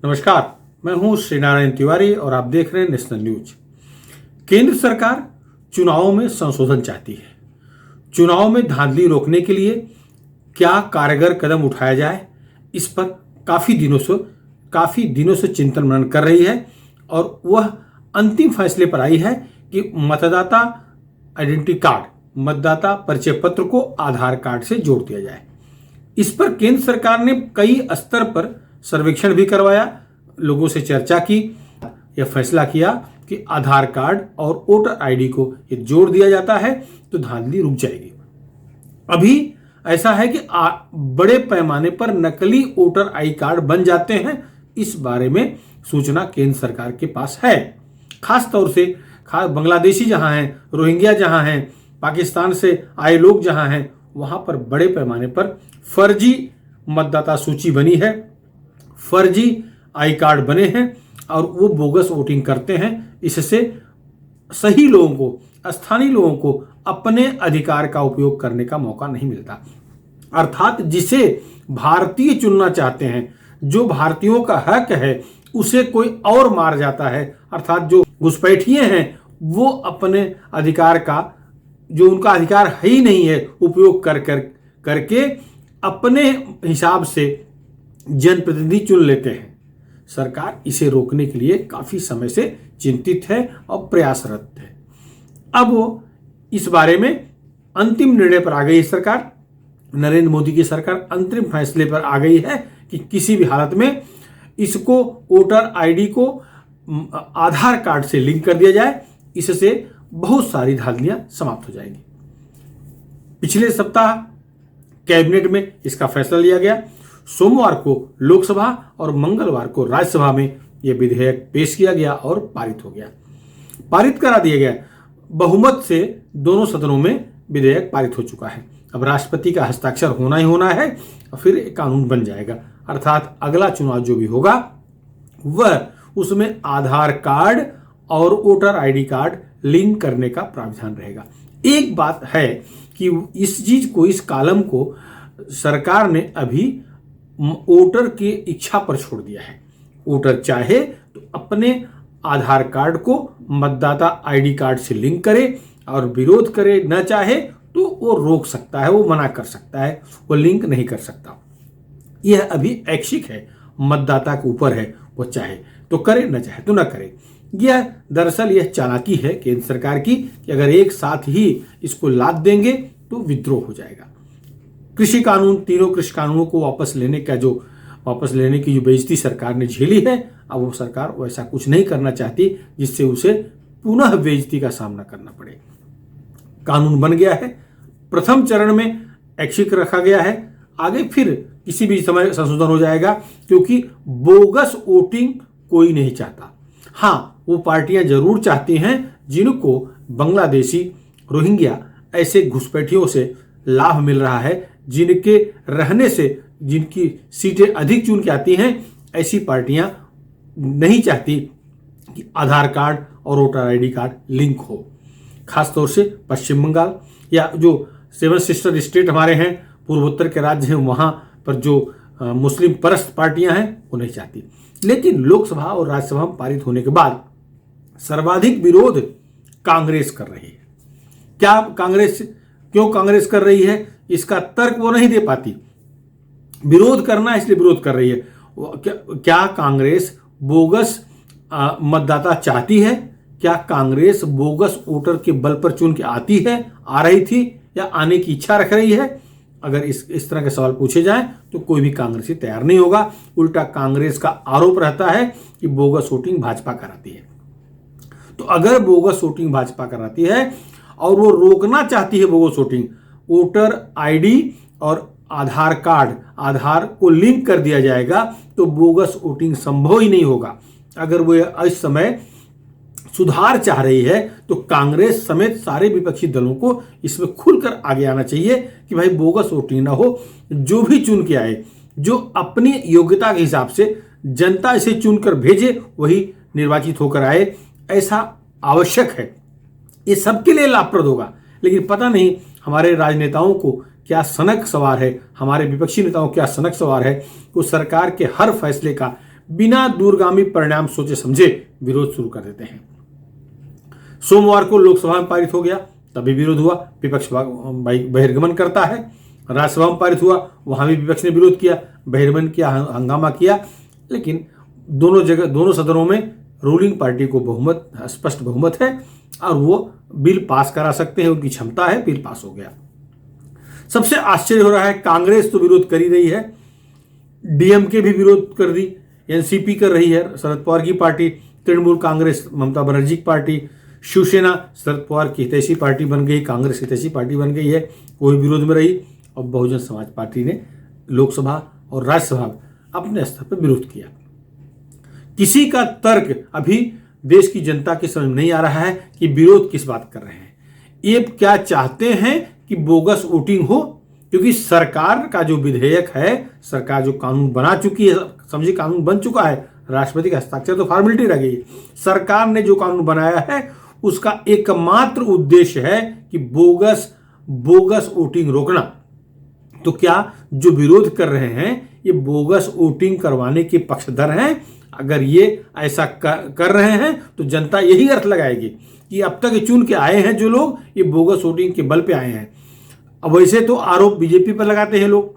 नमस्कार, मैं हूं श्रीनारायण तिवारी और आप देख रहे हैं नेशनल न्यूज। केंद्र सरकार चुनावों में संशोधन चाहती है। चुनाव में धांधली रोकने के लिए क्या कारगर कदम उठाया जाए, इस पर काफी दिनों से चिंतन मनन कर रही है और वह अंतिम फैसले पर आई है कि मतदाता आइडेंटिटी कार्ड, मतदाता परिचय पत्र को आधार कार्ड से जोड़ दिया जाए। इस पर केंद्र सरकार ने कई स्तर पर सर्वेक्षण भी करवाया, लोगों से चर्चा की, यह फैसला किया कि आधार कार्ड और वोटर आईडी को ये जोड़ दिया जाता है तो धांधली रुक जाएगी। अभी ऐसा है कि बड़े पैमाने पर नकली वोटर आई कार्ड बन जाते हैं। इस बारे में सूचना केंद्र सरकार के पास है। खास तौर से बांग्लादेशी जहां हैं, रोहिंग्या जहां हैं, पाकिस्तान से आए लोग जहां हैं, वहां पर बड़े पैमाने पर फर्जी मतदाता सूची बनी है, फर्जी आई कार्ड बने हैं और वो बोगस वोटिंग करते हैं। इससे सही लोगों को, स्थानीय लोगों को अपने अधिकार का उपयोग करने का मौका नहीं मिलता। अर्थात जिसे भारतीय चुनना चाहते हैं, जो भारतीयों का हक है, उसे कोई और मार जाता है। अर्थात जो घुसपैठिए हैं वो अपने अधिकार का, जो उनका अधिकार है ही नहीं है, उपयोग करके अपने हिसाब से जनप्रतिनिधि चुन लेते हैं। सरकार इसे रोकने के लिए काफी समय से चिंतित है और प्रयासरत है। अब वो इस बारे में अंतिम निर्णय पर आ गई है। सरकार, नरेंद्र मोदी की सरकार अंतरिम फैसले पर आ गई है कि किसी भी हालत में इसको, वोटर आईडी को आधार कार्ड से लिंक कर दिया जाए। इससे बहुत सारी धांधलियां समाप्त हो जाएंगी। पिछले सप्ताह कैबिनेट में इसका फैसला लिया गया। सोमवार को लोकसभा और मंगलवार को राज्यसभा में यह विधेयक पेश किया गया और पारित करा दिया गया। बहुमत से दोनों सदनों में विधेयक पारित हो चुका है। अब राष्ट्रपति का हस्ताक्षर होना ही होना है और फिर एक कानून बन जाएगा। अर्थात अगला चुनाव जो भी होगा वह, उसमें आधार कार्ड और वोटर आईडी कार्ड लिंक करने का प्रावधान रहेगा। एक बात है कि इस चीज को, इस कॉलम को सरकार ने अभी वोटर की इच्छा पर छोड़ दिया है। वोटर चाहे तो अपने आधार कार्ड को मतदाता आईडी कार्ड से लिंक करे और विरोध करे, न चाहे तो वो रोक सकता है, वो मना कर सकता है, वो लिंक नहीं कर सकता। यह अभी ऐच्छिक है, मतदाता के ऊपर है, वो चाहे तो करे, न चाहे तो न करे। यह दरअसल यह चालाकी है केंद्र सरकार की कि अगर एक साथ ही इसको लाद देंगे तो विद्रोह हो जाएगा। कृषि कानून, तीनों कृषि कानूनों को वापस लेने की जो बेइज्जती सरकार ने झेली है, अब वो सरकार वैसा कुछ नहीं करना चाहती जिससे उसे पुनः बेइज्जती का सामना करना पड़े। कानून बन गया है, प्रथम चरण में ऐच्छिक रखा गया है, आगे फिर किसी भी समय संशोधन हो जाएगा, क्योंकि बोगस वोटिंग कोई नहीं चाहता। हाँ, वो पार्टियां जरूर चाहती हैं जिनको बांग्लादेशी, रोहिंग्या ऐसे घुसपैठियों से लाभ मिल रहा है, जिनके रहने से जिनकी सीटें अधिक चुन के आती हैं, ऐसी पार्टियां नहीं चाहती कि आधार कार्ड और वोटर आईडी कार्ड लिंक हो। खासतौर से पश्चिम बंगाल या जो 7 सिस्टर स्टेट हमारे हैं, पूर्वोत्तर के राज्य हैं, वहां पर जो मुस्लिम परस्त पार्टियां हैं वो नहीं चाहती। लेकिन लोकसभा और राज्यसभा में पारित होने के बाद सर्वाधिक विरोध कांग्रेस कर रही है। क्यों कांग्रेस कर रही है, इसका तर्क वो नहीं दे पाती। विरोध करना इसलिए विरोध कर रही है। क्या कांग्रेस बोगस मतदाता चाहती है? क्या कांग्रेस बोगस वोटर के बल पर चुन के आ रही थी या आने की इच्छा रख रही है? अगर इस तरह के सवाल पूछे जाएं तो कोई भी कांग्रेसी तैयार नहीं होगा। उल्टा कांग्रेस का आरोप रहता है कि बोगस वोटिंग भाजपा कराती है। तो अगर बोगस वोटिंग भाजपा कराती है और वो रोकना चाहती है बोगस वोटिंग, वोटर आईडी और आधार को लिंक कर दिया जाएगा तो बोगस वोटिंग संभव ही नहीं होगा। अगर वो इस समय सुधार चाह रही है तो कांग्रेस समेत सारे विपक्षी दलों को इसमें खुलकर आगे आना चाहिए कि भाई बोगस वोटिंग ना हो। जो भी चुन के आए, जो अपनी योग्यता के हिसाब से जनता इसे चुनकर भेजे, वही निर्वाचित होकर आए, ऐसा आवश्यक है। ये सबके लिए लाभप्रद होगा। लेकिन पता नहीं हमारे राजनेताओं को क्या सनक सवार है, हमारे विपक्षी नेताओं को क्या सनक सवार है, वो सरकार के हर फैसले का बिना दूरगामी परिणाम सोचे समझे विरोध शुरू कर देते हैं। सोमवार को लोकसभा में पारित हो गया, तभी विरोध हुआ, विपक्ष बहिर्गमन करता है। राज्यसभा में पारित हुआ, वहां भी विपक्ष ने विरोध किया, बहिर्गमन किया, हंगामा किया। लेकिन दोनों सदनों में रूलिंग पार्टी को बहुमत, स्पष्ट बहुमत है और वो बिल पास करा सकते हैं, उनकी क्षमता है, बिल पास हो गया। सबसे आश्चर्य हो रहा है, कांग्रेस तो विरोध कर ही रही है, डीएमके भी विरोध कर दी, एनसीपी कर रही है, शरद पवार की पार्टी, तृणमूल कांग्रेस ममता बनर्जी की पार्टी, शिवसेना शरद पवार की हितैषी पार्टी बन गई, कांग्रेस हितैषी पार्टी बन गई है, वो भी विरोध में रही। और बहुजन समाज पार्टी ने लोकसभा और राज्यसभा में अपने स्तर पर विरोध किया। किसी का तर्क अभी देश की जनता की समझ नहीं आ रहा है कि विरोध किस बात कर रहे हैं। ये क्या चाहते हैं कि बोगस वोटिंग हो? क्योंकि सरकार का जो विधेयक है, सरकार जो कानून बना चुकी है, समझिए कानून बन चुका है, राष्ट्रपति का हस्ताक्षर तो फॉर्मेलिटी रह गई है। सरकार ने जो कानून बनाया है उसका एकमात्र उद्देश्य है कि बोगस वोटिंग रोकना। तो क्या जो विरोध कर रहे हैं ये बोगस वोटिंग करवाने के पक्षधर हैं? अगर ये ऐसा कर रहे हैं तो जनता यही अर्थ लगाएगी कि अब तक चुन के आए हैं जो लोग, ये बोगस वोटिंग के बल पे आए हैं। अब वैसे तो आरोप बीजेपी पर लगाते हैं लोग,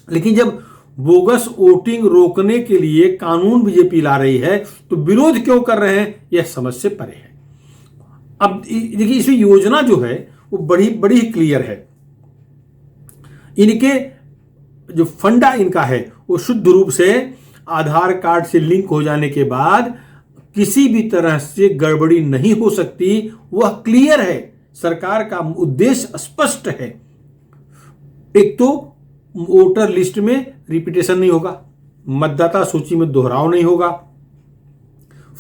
लेकिन जब बोगस वोटिंग रोकने के लिए कानून बीजेपी ला रही है तो विरोध क्यों कर रहे हैं, यह समझ से परे है। अब देखिए, इसमें योजना जो है वो बड़ी क्लियर है। इनके जो फंडा इनका है वो शुद्ध रूप से आधार कार्ड से लिंक हो जाने के बाद किसी भी तरह से गड़बड़ी नहीं हो सकती, वह क्लियर है। सरकार का उद्देश्य स्पष्ट है। एक तो वोटर लिस्ट में रिपीटेशन नहीं होगा, मतदाता सूची में दोहराव नहीं होगा,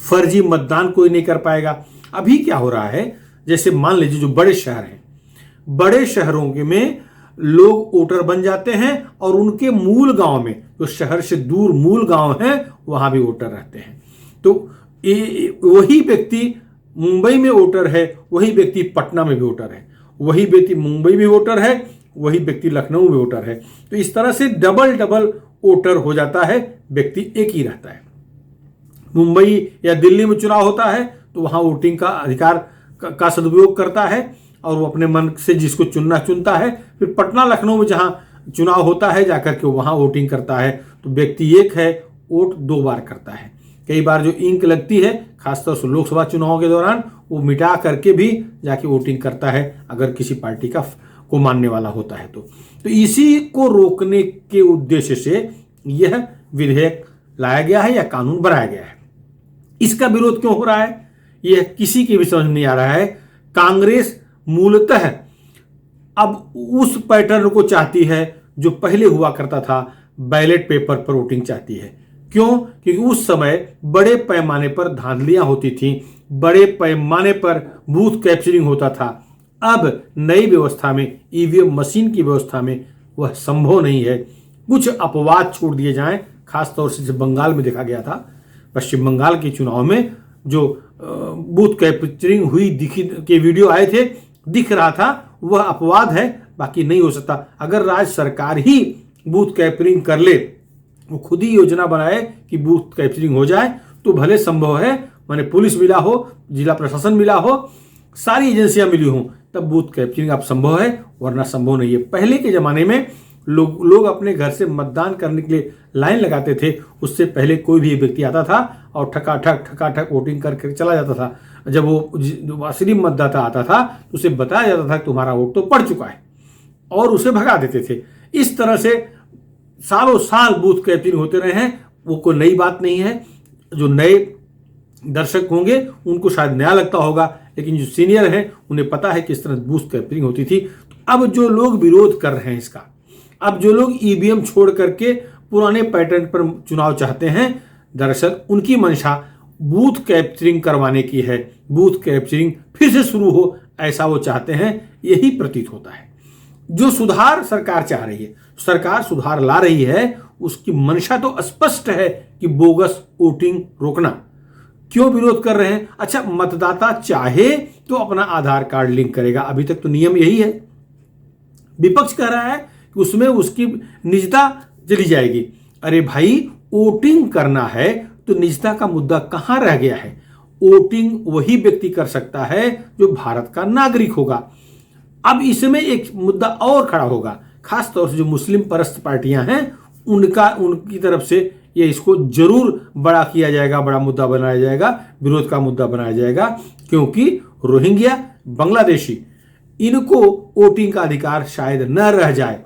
फर्जी मतदान कोई नहीं कर पाएगा। अभी क्या हो रहा है, जैसे मान लीजिए जो बड़े शहर हैं, बड़े शहरों में लोग वोटर बन जाते हैं और उनके मूल गांव में, जो शहर से दूर मूल गांव है, वहां भी वोटर रहते हैं। तो वही व्यक्ति मुंबई में वोटर है, वही व्यक्ति पटना में भी वोटर है, वही व्यक्ति मुंबई में वोटर है, वही व्यक्ति लखनऊ में वोटर है। तो इस तरह से डबल वोटर हो जाता है, व्यक्ति एक ही रहता है। मुंबई या दिल्ली में चुनाव होता है तो वहां वोटिंग का अधिकार का सदुपयोग करता है और वो अपने मन से जिसको चुनता है। फिर पटना लखनऊ में जहां चुनाव होता है जाकर के वहां वोटिंग करता है, तो व्यक्ति एक है, वोट 2 बार करता है। कई बार जो इंक लगती है, खासतौर से लोकसभा चुनाव के दौरान, वो मिटा करके भी जाके वोटिंग करता है अगर किसी पार्टी को मानने वाला होता है तो इसी को रोकने के उद्देश्य से यह विधेयक लाया गया है या कानून बनाया गया है। इसका विरोध क्यों हो रहा है, यह किसी की भी समझ नहीं आ रहा है। कांग्रेस मूलतः अब उस पैटर्न को चाहती है जो पहले हुआ करता था, बैलेट पेपर पर वोटिंग चाहती है। क्यों? क्योंकि उस समय बड़े पैमाने पर धांधलियां होती थी, बड़े पैमाने पर बूथ कैप्चरिंग होता था। अब नई व्यवस्था में, ईवीएम मशीन की व्यवस्था में वह संभव नहीं है। कुछ अपवाद छोड़ दिए जाएं, खासतौर से बंगाल में देखा गया था, पश्चिम बंगाल के चुनाव में जो बूथ कैप्चरिंग हुई के वीडियो आए थे, दिख रहा था, वह अपवाद है, बाकी नहीं हो सकता। अगर राज्य सरकार ही बूथ कैप्चरिंग कर ले, वो खुद ही योजना बनाए कि बूथ कैप्चरिंग हो जाए, तो भले संभव है, माने पुलिस मिला हो, जिला प्रशासन मिला हो, सारी एजेंसियां मिली हों, तब बूथ कैप्चरिंग अब संभव है, वरना संभव नहीं है। पहले के जमाने में लोग अपने घर से मतदान करने के लिए लाइन लगाते थे, उससे पहले कोई भी व्यक्ति आता था और ठकाठक वोटिंग करके चला जाता था। जब वो असली मतदाता आता था तो उसे बताया जाता था कि तुम्हारा वोट तो पड़ चुका है, और उसे भगा देते थे। इस तरह से सालों साल बूथ कैप्चरिंग होते रहे हैं, वो कोई नई बात नहीं है। जो नए दर्शक होंगे उनको शायद नया लगता होगा, लेकिन जो सीनियर हैं उन्हें पता है कि इस तरह बूथ कैप्चरिंग होती थी। तो अब जो लोग विरोध कर रहे हैं इसका, अब जो लोग ईवीएम छोड़ करके पुराने पैटर्न पर चुनाव चाहते हैं, दरअसल उनकी मंशा बूथ कैप्चरिंग करवाने की है। बूथ कैप्चरिंग फिर से शुरू हो, ऐसा वो चाहते हैं, यही प्रतीत होता है। जो सुधार सरकार चाह रही है, सरकार सुधार ला रही है, उसकी मंशा तो स्पष्ट है कि बोगस वोटिंग रोकना। क्यों विरोध कर रहे हैं? अच्छा, मतदाता चाहे तो अपना आधार कार्ड लिंक करेगा, अभी तक तो नियम यही है। विपक्ष कह रहा है कि उसमें उसकी निजता चली जाएगी। अरे भाई, वोटिंग करना है तो निजता का मुद्दा कहां रह गया है? वोटिंग वही व्यक्ति कर सकता है जो भारत का नागरिक होगा। अब इसमें एक मुद्दा और खड़ा होगा, खासतौर से जो मुस्लिम परस्त पार्टियां हैं उनकी तरफ से ये इसको जरूर बड़ा किया जाएगा, बड़ा मुद्दा बनाया जाएगा, विरोध का मुद्दा बनाया जाएगा, क्योंकि रोहिंग्या बांग्लादेशी इनको वोटिंग का अधिकार शायद न रह जाए।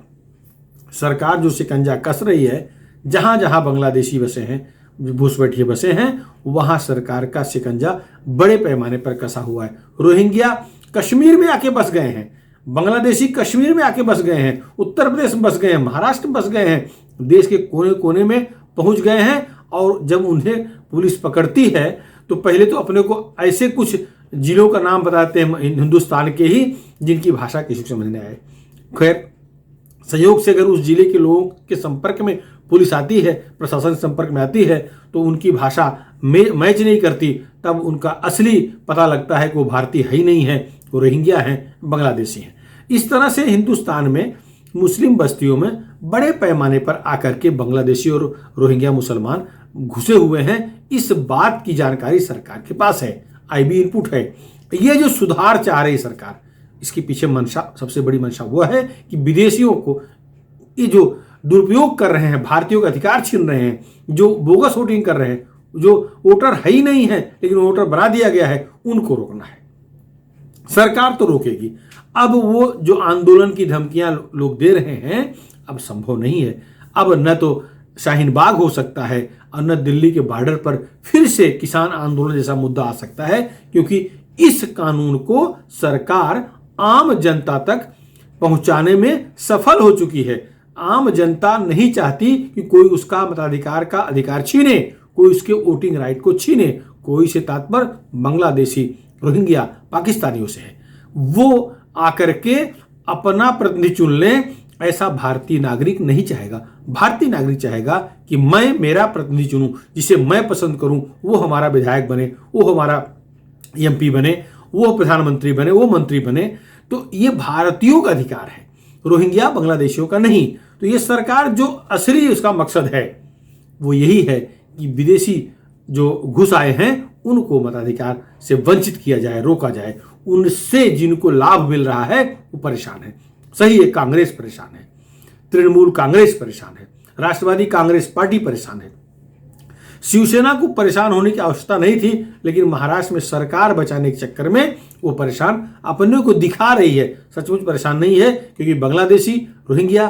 सरकार जो शिकंजा कस रही है, जहां जहां बांग्लादेशी बसे हैं, घुसपैठिए बसे हैं, वहां सरकार का शिकंजा बड़े पैमाने पर कसा हुआ है। रोहिंग्या कश्मीर में आके बस गए हैं, बांग्लादेशी कश्मीर में आके बस गए हैं, उत्तर प्रदेश में बस गए हैं, महाराष्ट्र में बस गए हैं, देश के कोने कोने में पहुंच गए हैं। और जब उन्हें पुलिस पकड़ती है तो पहले तो अपने को ऐसे कुछ जिलों का नाम बताते हैं हिंदुस्तान के ही जिनकी भाषा किसी को समझ नहीं आए। खैर, संयोग से अगर उस जिले के लोगों के संपर्क में पुलिस आती है, प्रशासन संपर्क में आती है, तो उनकी भाषा मैच नहीं करती, तब उनका असली पता लगता है कि वो भारतीय है ही नहीं है, वो रोहिंग्या हैं, बांग्लादेशी हैं। इस तरह से हिंदुस्तान में मुस्लिम बस्तियों में बड़े पैमाने पर आकर के बांग्लादेशी और रोहिंग्या मुसलमान घुसे हुए हैं। इस बात की जानकारी सरकार के पास है, आईबी इनपुट है। ये जो सुधार चाह रही सरकार, इसके पीछे मंशा, सबसे बड़ी मंशा वो है कि विदेशियों को ये जो दुरुपयोग कर रहे हैं, भारतीयों का अधिकार छीन रहे हैं, जो बोगस वोटिंग कर रहे हैं, जो वोटर है ही नहीं है लेकिन वोटर बना दिया गया है, उनको रोकना है। सरकार तो रोकेगी। अब वो जो आंदोलन की धमकियां लोग दे रहे हैं, अब संभव नहीं है। अब न तो शाहीन बाग हो सकता है और न दिल्ली के बॉर्डर पर फिर से किसान आंदोलन जैसा मुद्दा आ सकता है, क्योंकि इस कानून को सरकार आम जनता तक पहुंचाने में सफल हो चुकी है। आम जनता नहीं चाहती कि कोई उसका मताधिकार का अधिकार छीने, कोई उसके वोटिंग राइट को छीने। कोई से तात्पर्य बांग्लादेशी, रोहिंग्या, पाकिस्तानियों से है। वो आकर के अपना प्रतिनिधि चुन ले, ऐसा भारतीय नागरिक नहीं चाहेगा। भारतीय नागरिक चाहेगा कि मैं मेरा प्रतिनिधि चुनूं, जिसे मैं पसंद करूं, वो हमारा विधायक बने, वो हमारा एमपी बने, वो प्रधानमंत्री बने, वो मंत्री बने। तो ये भारतीयों का अधिकार है, रोहिंग्या बांग्लादेशियों का नहीं। तो ये सरकार जो असली उसका मकसद है वो यही है कि विदेशी जो घुस आए हैं उनको मताधिकार से वंचित किया जाए, रोका जाए। उनसे जिनको लाभ मिल रहा है वो परेशान है। सही है, कांग्रेस परेशान है, तृणमूल कांग्रेस परेशान है, राष्ट्रवादी कांग्रेस पार्टी परेशान है। शिवसेना को परेशान होने की आवश्यकता नहीं थी, लेकिन महाराष्ट्र में सरकार बचाने के चक्कर में वो परेशान अपने को दिखा रही है। सचमुच परेशान नहीं है, क्योंकि बांग्लादेशी, रोहिंग्या,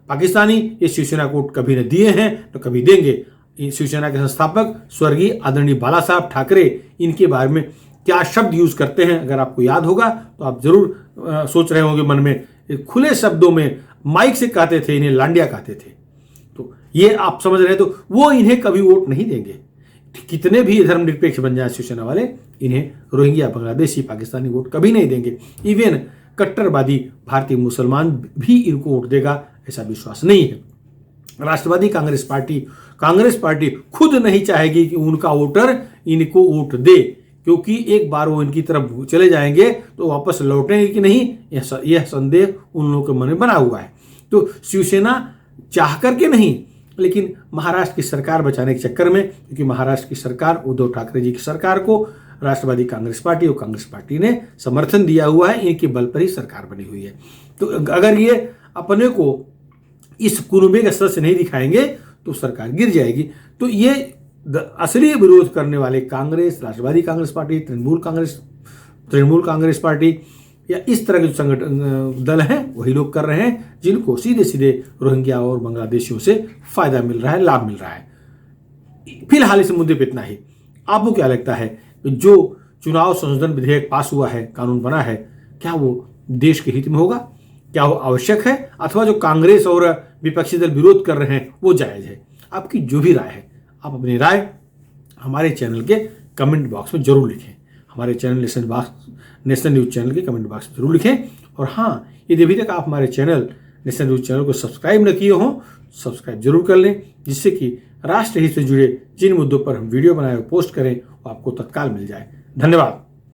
पाकिस्तानी ये शिवसेना को कभी न दिए हैं तो कभी देंगे। शिवसेना के संस्थापक स्वर्गीय आदरणीय बाला साहब ठाकरे इनके बारे में क्या शब्द यूज करते हैं, अगर आपको याद होगा तो आप जरूर सोच रहे होंगे मन में। खुले शब्दों में माइक से कहते थे, इन्हें लांडिया कहते थे। तो ये आप समझ रहे हैं, तो वो इन्हें कभी वोट नहीं देंगे। कितने भी धर्मनिरपेक्ष बन जाए शिवसेना वाले, इन्हें रोहिंग्या, बांग्लादेशी, पाकिस्तानी वोट कभी नहीं देंगे। इवन कट्टरवादी भारतीय मुसलमान भी इनको वोट देगा, ऐसा विश्वास नहीं है। राष्ट्रवादी कांग्रेस पार्टी खुद नहीं चाहेगी कि उनका वोटर इनको वोट दे, क्योंकि एक बार वो इनकी तरफ चले जाएंगे तो वापस लौटेंगे कि नहीं, यह संदेह उन लोगों के मन में बना हुआ है। तो शिवसेना चाह करके नहीं, लेकिन महाराष्ट्र की सरकार बचाने के चक्कर में, क्योंकि महाराष्ट्र की सरकार उद्धव ठाकरे जी की सरकार को राष्ट्रवादी कांग्रेस पार्टी और कांग्रेस पार्टी ने समर्थन दिया हुआ है, इनके बल पर ही सरकार बनी हुई है। तो अगर ये अपने को इस कुनबे के सदस्य नहीं दिखाएंगे तो सरकार गिर जाएगी। तो ये असली विरोध करने वाले कांग्रेस, राष्ट्रवादी कांग्रेस पार्टी, तृणमूल कांग्रेस पार्टी या इस तरह के जो संगठन दल हैं वही लोग कर रहे हैं, जिनको सीधे सीधे रोहिंग्या और बांग्लादेशियों से फायदा मिल रहा है, लाभ मिल रहा है। फिलहाल इस मुद्दे पर इतना ही। आपको क्या लगता है, जो चुनाव संशोधन विधेयक पास हुआ है, कानून बना है, क्या वो देश के हित में होगा? क्या वो आवश्यक है, अथवा जो कांग्रेस और विपक्षी दल विरोध कर रहे हैं वो जायज है? आपकी जो भी राय है, आप अपनी राय हमारे चैनल के कमेंट बॉक्स में जरूर लिखें। हमारे चैनल नेशनल न्यूज चैनल के कमेंट बॉक्स में जरूर लिखें। और हाँ, यदि अभी तक आप हमारे चैनल नेशनल न्यूज चैनल को सब्सक्राइब न किए हों, सब्सक्राइब जरूर कर लें, जिससे कि राष्ट्र हित से जुड़े जिन मुद्दों पर हम वीडियो बनाए और पोस्ट करें वो आपको तत्काल मिल जाए। धन्यवाद।